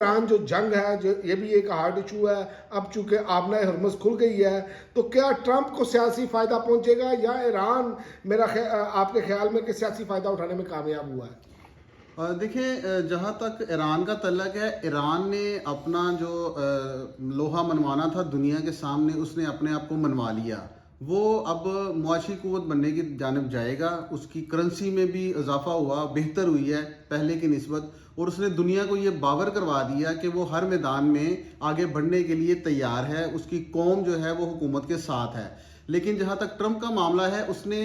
Iran जो जंग है, जो ये भी एक हार्ड इशू है। अब चूंकि आबना हरमस खुल गई है, तो क्या ट्रंप को सियासी फायदा पहुंचेगा या ईरान आपके ख्याल में कि सियासी फायदा उठाने में कामयाब हुआ है? देखिए, जहाँ तक ईरान का तल्लक है, ईरान ने अपना जो लोहा मनवाना था दुनिया के सामने, उसने अपने आप को मनवा लिया। वो अब मुआशी क़ुव्वत बनने की जानिब जाएगा। उसकी करेंसी में भी इजाफा हुआ, बेहतर हुई है पहले की निस्बत, और उसने दुनिया को ये बावर करवा दिया कि वो हर मैदान में आगे बढ़ने के लिए तैयार है। उसकी कौम जो है वो हुकूमत के साथ है। लेकिन जहाँ तक ट्रंप का मामला है, उसने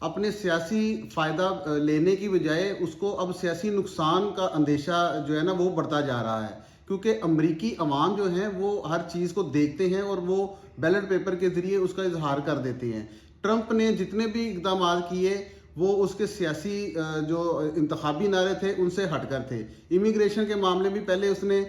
अपने सियासी फ़ायदा लेने की बजाय उसको अब सियासी नुकसान का अंदेशा जो है ना वो बढ़ता जा रहा है, क्योंकि अमरीकी अवाम जो हैं वो हर चीज़ को देखते हैं और वो बैलेट पेपर के ज़रिए उसका इजहार कर देते हैं। ट्रंप ने जितने भी इकदाम किए वो उसके सियासी जो इंतखाबी नारे थे उनसे हटकर थे। इमिग्रेशन के मामले में पहले उसने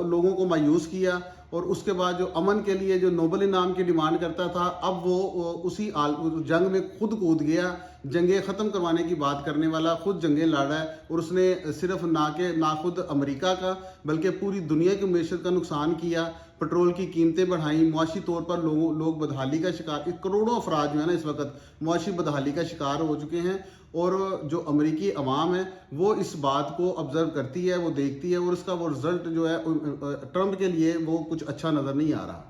लोगों को मायूस किया, और उसके बाद जो अमन के लिए जो नोबल इनाम की डिमांड करता था, अब वो उसी जंग में खुद कूद गया। जंगें ख़त्म करवाने की बात करने वाला खुद जंगें लड़ रहा है, और उसने सिर्फ ना खुद अमेरिका का बल्कि पूरी दुनिया की मईशत का नुकसान किया। पेट्रोल की कीमतें बढ़ाई, मुआशी तौर पर लोग बदहाली का शिकार, करोड़ों अफराद जो है ना इस वक्त मुआशी बदहाली का शिकार हो चुके हैं। और जो अमेरिकी अवाम है वो इस बात को ऑब्जर्व करती है, वो देखती है, और उसका वो रिजल्ट जो है ट्रंप के लिए वो कुछ अच्छा नज़र नहीं आ रहा।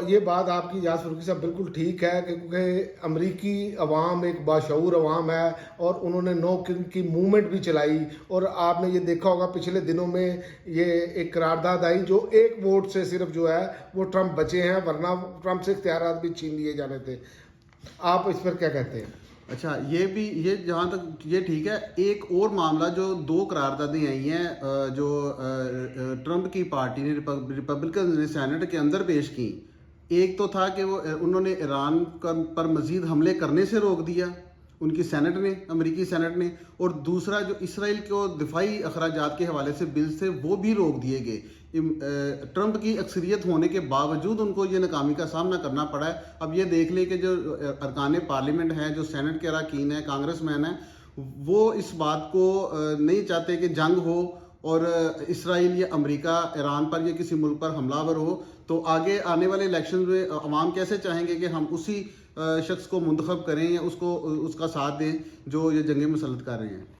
ये बात आपकी याद फरूकी साहब बिल्कुल ठीक है, क्योंकि अमरीकी अवाम एक बाशऊर अवाम है और उन्होंने नो किंग की मूवमेंट भी चलाई। और आपने ये देखा होगा पिछले दिनों में ये एक करारदाद आई, जो एक वोट से सिर्फ जो है वो ट्रंप बचे हैं, वरना ट्रंप से इख्तियारात भी छीन लिए जाने थे। आप इस पर क्या कहते हैं? अच्छा, ये जहाँ तक ये ठीक है। एक और मामला जो दो करारदादें आई हैं जो ट्रंप की पार्टी ने रिपब्लिकन ने सेनेट के अंदर पेश की। एक तो था कि वो उन्होंने ईरान पर मजीद हमले करने से रोक दिया, उनकी सेनेट ने, अमेरिकी सेनेट ने। और दूसरा जो इसराइल को दिफाई अखराजात के हवाले से बिल से वो भी रोक दिए गए। ट्रंप की अक्सरियत होने के बावजूद उनको ये नाकामी का सामना करना पड़ा है। अब ये देख ले कि जो अरकान पार्लियामेंट हैं, जो सेनेट के अरकान हैं, कांग्रेसमैन हैं, वो इस बात को नहीं चाहते कि जंग हो और इसराइल या अमेरिका ईरान पर या किसी मुल्क पर हमलावर हो। तो आगे आने वाले इलेक्शन में अवाम कैसे चाहेंगे कि हम उसी शख्स को मुंतखब करें या उसका साथ दें जो ये जंग मुसल्लत कर रहे हैं।